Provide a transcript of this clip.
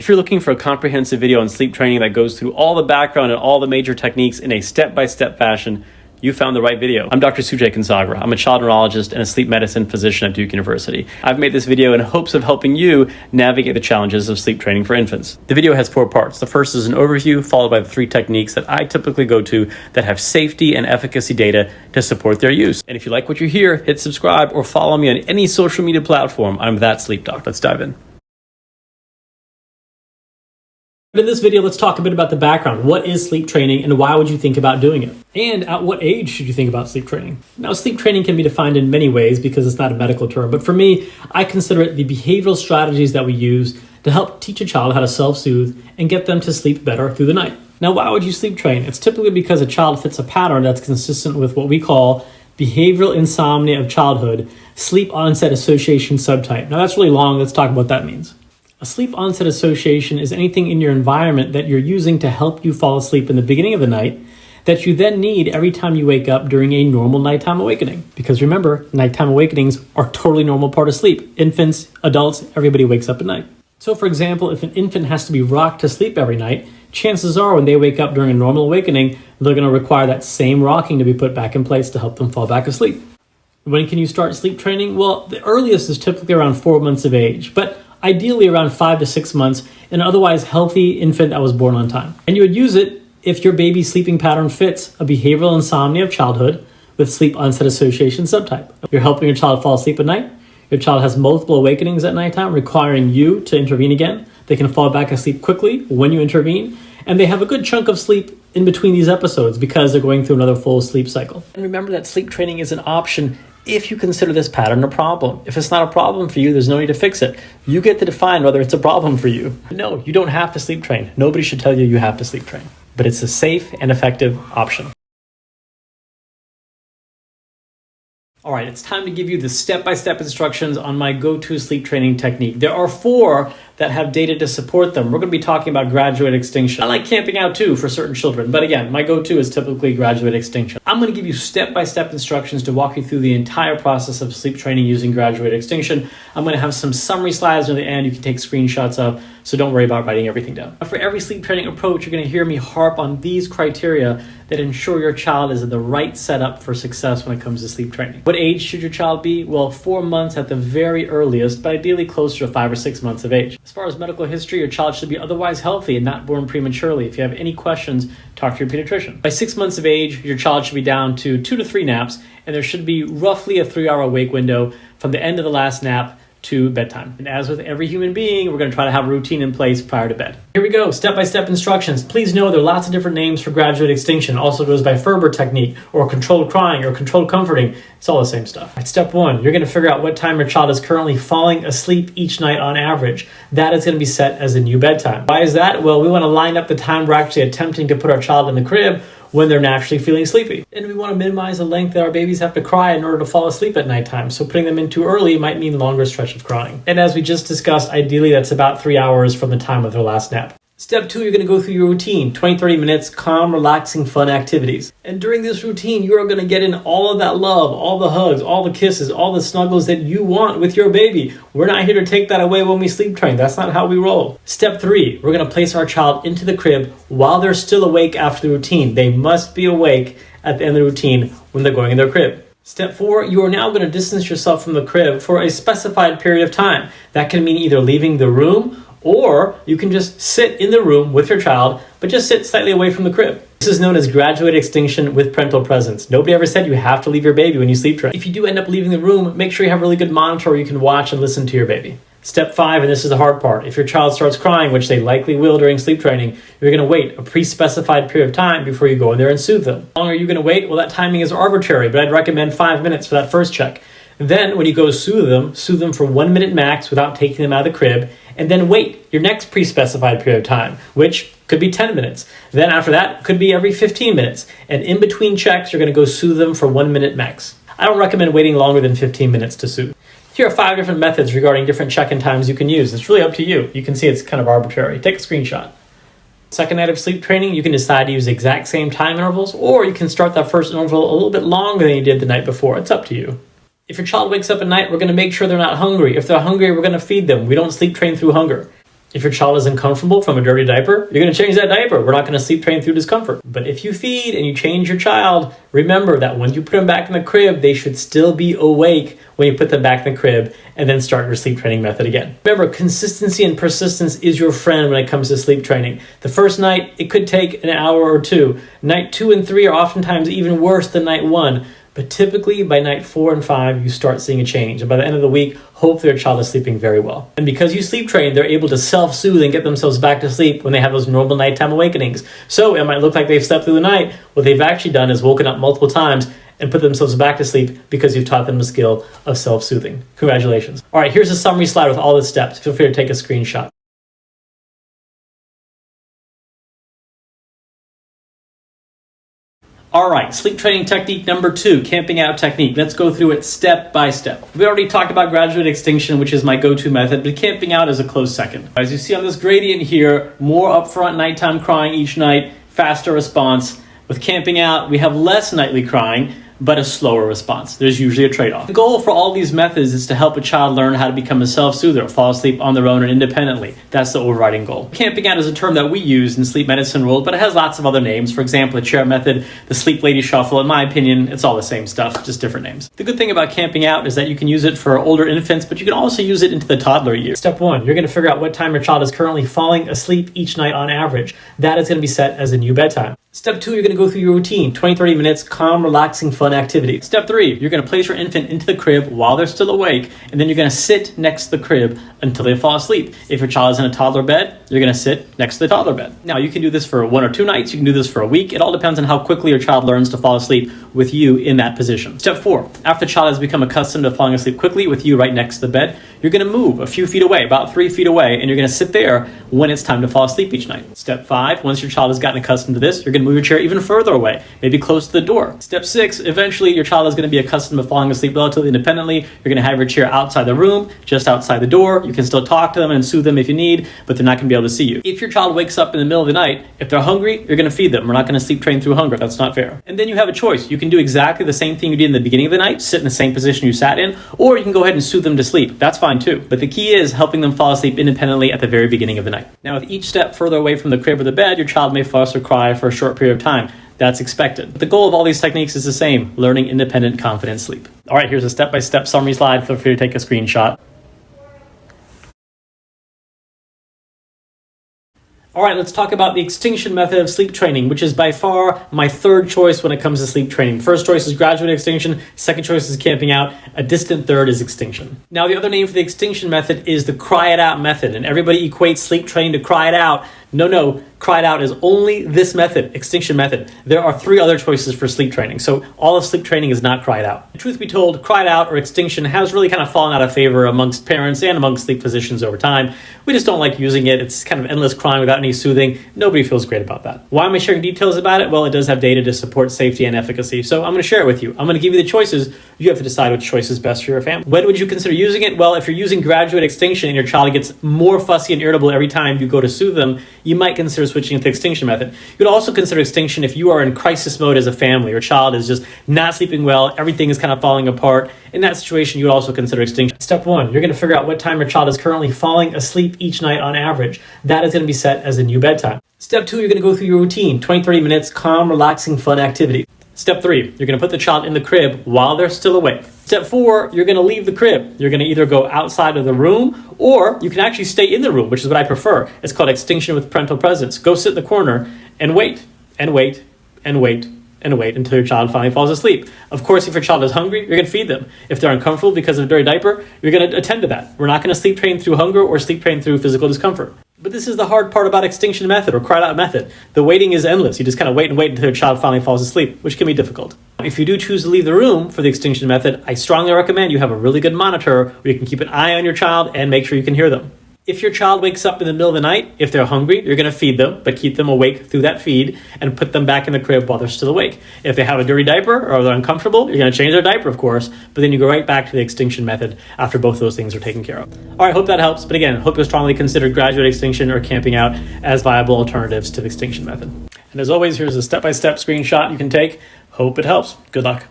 If you're looking for a comprehensive video on sleep training that goes through all the background and all the major techniques in a step-by-step fashion, you found the right video. I'm Dr. Sujay Konsagra. I'm a child neurologist and a sleep medicine physician at Duke University. I've made this video in hopes of helping you navigate the challenges of sleep training for infants. The video has 4 parts. The first is an overview, followed by the 3 techniques that I typically go to that have safety and efficacy data to support their use. And if you like what you hear, hit subscribe or follow me on any social media platform. I'm That Sleep Doc. Let's dive in. In this video, let's talk a bit about the background. What is sleep training and why would you think about doing it? And at what age should you think about sleep training? Now, sleep training can be defined in many ways because it's not a medical term, but for me, I consider it the behavioral strategies that we use to help teach a child how to self-soothe and get them to sleep better through the night. Now, why would you sleep train? It's typically because a child fits a pattern that's consistent with what we call behavioral insomnia of childhood, sleep onset association subtype. Now, that's really long. Let's talk about what that means. A sleep onset association is anything in your environment that you're using to help you fall asleep in the beginning of the night that you then need every time you wake up during a normal nighttime awakening. Because remember, nighttime awakenings are a totally normal part of sleep. Infants, adults, everybody wakes up at night. So for example, if an infant has to be rocked to sleep every night, chances are when they wake up during a normal awakening, they're going to require that same rocking to be put back in place to help them fall back asleep. When can you start sleep training? Well, the earliest is typically around 4 months of age, but ideally around 5 to 6 months in an otherwise healthy infant that was born on time. And you would use it if your baby's sleeping pattern fits a behavioral insomnia of childhood with sleep onset association subtype. You're helping your child fall asleep at night. Your child has multiple awakenings at nighttime requiring you to intervene again. They can fall back asleep quickly when you intervene. And they have a good chunk of sleep in between these episodes because they're going through another full sleep cycle. And remember that sleep training is an option if you consider this pattern a problem. If it's not a problem for you, there's no need to fix it. You get to define whether it's a problem for you. No, you don't have to sleep train. Nobody should tell you you have to sleep train. But it's a safe and effective option. All right, it's time to give you the step-by-step instructions on my go-to sleep training technique. There are 4 that have data to support them. We're going to be talking about graduate extinction. I like camping out too for certain children, but again, my go-to is typically graduate extinction. I'm going to give you step-by-step instructions to walk you through the entire process of sleep training using graduate extinction. I'm going to have some summary slides near the end you can take screenshots of, so don't worry about writing everything down. For every sleep training approach, you're going to hear me harp on these criteria that ensure your child is in the right setup for success when it comes to sleep training. What age should your child be? Well, 4 months at the very earliest, but ideally closer to 5 or 6 months of age. As far as medical history, your child should be otherwise healthy and not born prematurely. If you have any questions, talk to your pediatrician. By 6 months of age, your child should be down to 2 to 3 naps, and there should be roughly a 3-hour wake window from the end of the last nap to bedtime. And as with every human being, we're going to try to have a routine in place prior to bed. Here we go, step-by-step instructions. Please know there are lots of different names for graduate extinction. It also goes by Ferber technique or controlled crying or controlled comforting. It's all the same stuff. At step 1, you're going to figure out what time your child is currently falling asleep each night on average. That is going to be set as the new bedtime. Why is that? Well, we want to line up the time we're actually attempting to put our child in the crib when they're naturally feeling sleepy. And we want to minimize the length that our babies have to cry in order to fall asleep at nighttime. So putting them in too early might mean longer stretch of crying. And as we just discussed, ideally that's about 3 hours from the time of their last nap. Step 2, you're going to go through your routine, 20-30 minutes, calm, relaxing, fun activities. And during this routine, you are going to get in all of that love, all the hugs, all the kisses, all the snuggles that you want with your baby. We're not here to take that away when we sleep train. That's not how we roll. Step 3, we're going to place our child into the crib while they're still awake after the routine. They must be awake at the end of the routine when they're going in their crib. Step 4, you are now going to distance yourself from the crib for a specified period of time. That can mean either leaving the room or you can just sit in the room with your child, but just sit slightly away from the crib. This is known as graduate extinction with parental presence. Nobody ever said you have to leave your baby when you sleep train. If you do end up leaving the room, make sure you have a really good monitor where you can watch and listen to your baby. Step 5, and this is the hard part. If your child starts crying, which they likely will during sleep training, you're going to wait a pre-specified period of time before you go in there and soothe them. How long are you going to wait? Well, that timing is arbitrary, but I'd recommend 5 minutes for that first check. Then when you go soothe them for 1 minute max without taking them out of the crib, and then wait your next pre-specified period of time, which could be 10 minutes. Then after that, could be every 15 minutes. And in between checks, you're going to go soothe them for 1 minute max. I don't recommend waiting longer than 15 minutes to soothe. Here are 5 different methods regarding different check-in times you can use. It's really up to you. You can see it's kind of arbitrary. Take a screenshot. Second night of sleep training, you can decide to use the exact same time intervals, or you can start that first interval a little bit longer than you did the night before. It's up to you. If your child wakes up at night, we're going to make sure they're not hungry. If they're hungry, we're going to feed them. We don't sleep train through hunger. If your child is uncomfortable from a dirty diaper, you're going to change that diaper. We're not going to sleep train through discomfort. But if you feed and you change your child, remember that when you put them back in the crib, they should still be awake when you put them back in the crib, and then start your sleep training method again. Remember, consistency and persistence is your friend when it comes to sleep training. The first night, it could take an hour or two. Night 2 and 3 are oftentimes even worse than night 1. But typically by night 4 and 5, you start seeing a change. And by the end of the week, hopefully your child is sleeping very well. And because you sleep train, they're able to self-soothe and get themselves back to sleep when they have those normal nighttime awakenings. So it might look like they've slept through the night. What they've actually done is woken up multiple times and put themselves back to sleep because you've taught them the skill of self-soothing. Congratulations. All right, here's a summary slide with all the steps. Feel free to take a screenshot. All right, sleep training technique number 2, camping out technique. Let's go through it step by step. We already talked about graduate extinction, which is my go-to method, but camping out is a close second. As you see on this gradient here, more upfront nighttime crying each night, faster response. With camping out, we have less nightly crying, but a slower response. There's usually a trade-off. The goal for all these methods is to help a child learn how to become a self-soother, fall asleep on their own and independently. That's the overriding goal. Camping out is a term that we use in sleep medicine world, but it has lots of other names. For example, the chair method, the sleep lady shuffle. In my opinion, it's all the same stuff, just different names. The good thing about camping out is that you can use it for older infants, but you can also use it into the toddler years. Step 1, you're gonna figure out what time your child is currently falling asleep each night on average. That is gonna be set as a new bedtime. Step 2, you're going to go through your routine, 20-30 minutes, calm, relaxing, fun activity. Step 3, you're going to place your infant into the crib while they're still awake, and then you're going to sit next to the crib until they fall asleep. If your child is in a toddler bed, you're going to sit next to the toddler bed. Now, you can do this for 1 or 2 nights, you can do this for a week. It all depends on how quickly your child learns to fall asleep with you in that position. Step 4, after the child has become accustomed to falling asleep quickly with you right next to the bed, you're going to move a few feet away, about 3 feet away, and you're going to sit there when it's time to fall asleep each night. Step 5, once your child has gotten accustomed to this, you're going to move your chair even further away, maybe close to the door. Step 6, eventually your child is going to be accustomed to falling asleep relatively independently. You're going to have your chair outside the room, just outside the door. You can still talk to them and soothe them if you need, but they're not going to be able to see you. If your child wakes up in the middle of the night, if they're hungry, you're going to feed them. We're not going to sleep train through hunger. That's not fair. And then you have a choice. You can do exactly the same thing you did in the beginning of the night, sit in the same position you sat in, or you can go ahead and soothe them to sleep. That's fine too. But the key is helping them fall asleep independently at the very beginning of the night. Now, with each step further away from the crib or the bed, your child may fuss or cry for a short period of time. That's expected. But the goal of all these techniques is the same, learning independent, confident sleep. All right, here's a step-by-step summary slide. Feel free to take a screenshot. All right, let's talk about the extinction method of sleep training, which is by far my third choice when it comes to sleep training. First choice is graduate extinction. Second choice is camping out. A distant third is extinction. Now, the other name for the extinction method is the cry it out method, and everybody equates sleep training to cry it out. No, cry it out is only this method, extinction method. There are 3 other choices for sleep training, so all of sleep training is not cry it out. The truth be told, cry it out or extinction has really kind of fallen out of favor amongst parents and amongst sleep physicians over time. We just don't like using it. It's kind of endless crying without any soothing. Nobody feels great about that. Why am I sharing details about it? Well, it does have data to support safety and efficacy, so I'm going to share it with you. I'm going to give you the choices. You have to decide which choice is best for your family. When would you consider using it? Well, if you're using graduate extinction and your child gets more fussy and irritable every time you go to soothe them, you might consider switching to the extinction method. You'd also consider extinction if you are in crisis mode as a family. Your child is just not sleeping well, everything is kind of falling apart. In that situation, you would also consider extinction. Step 1, you're going to figure out what time your child is currently falling asleep each night on average. That is going to be set as a new bedtime. Step 2, you're going to go through your routine, 20-30 minutes, calm, relaxing, fun activity. Step 3, you're going to put the child in the crib while they're still awake. Step 4, you're going to leave the crib. You're going to either go outside of the room, or you can actually stay in the room, which is what I prefer. It's called extinction with parental presence. Go sit in the corner and wait, and wait, and wait, and wait until your child finally falls asleep. Of course, if your child is hungry, you're going to feed them. If they're uncomfortable because of a dirty diaper, you're going to attend to that. We're not going to sleep train through hunger or sleep train through physical discomfort. But this is the hard part about extinction method or cry out method. The waiting is endless. You just kind of wait and wait until your child finally falls asleep, which can be difficult. If you do choose to leave the room for the extinction method, I strongly recommend you have a really good monitor where you can keep an eye on your child and make sure you can hear them. If your child wakes up in the middle of the night, if they're hungry, you're going to feed them, but keep them awake through that feed and put them back in the crib while they're still awake. If they have a dirty diaper or they're uncomfortable, you're going to change their diaper, of course, but then you go right back to the extinction method after both those things are taken care of. All right, hope that helps. But again, hope you strongly consider graduate extinction or camping out as viable alternatives to the extinction method. And as always, here's a step-by-step screenshot you can take. Hope it helps. Good luck.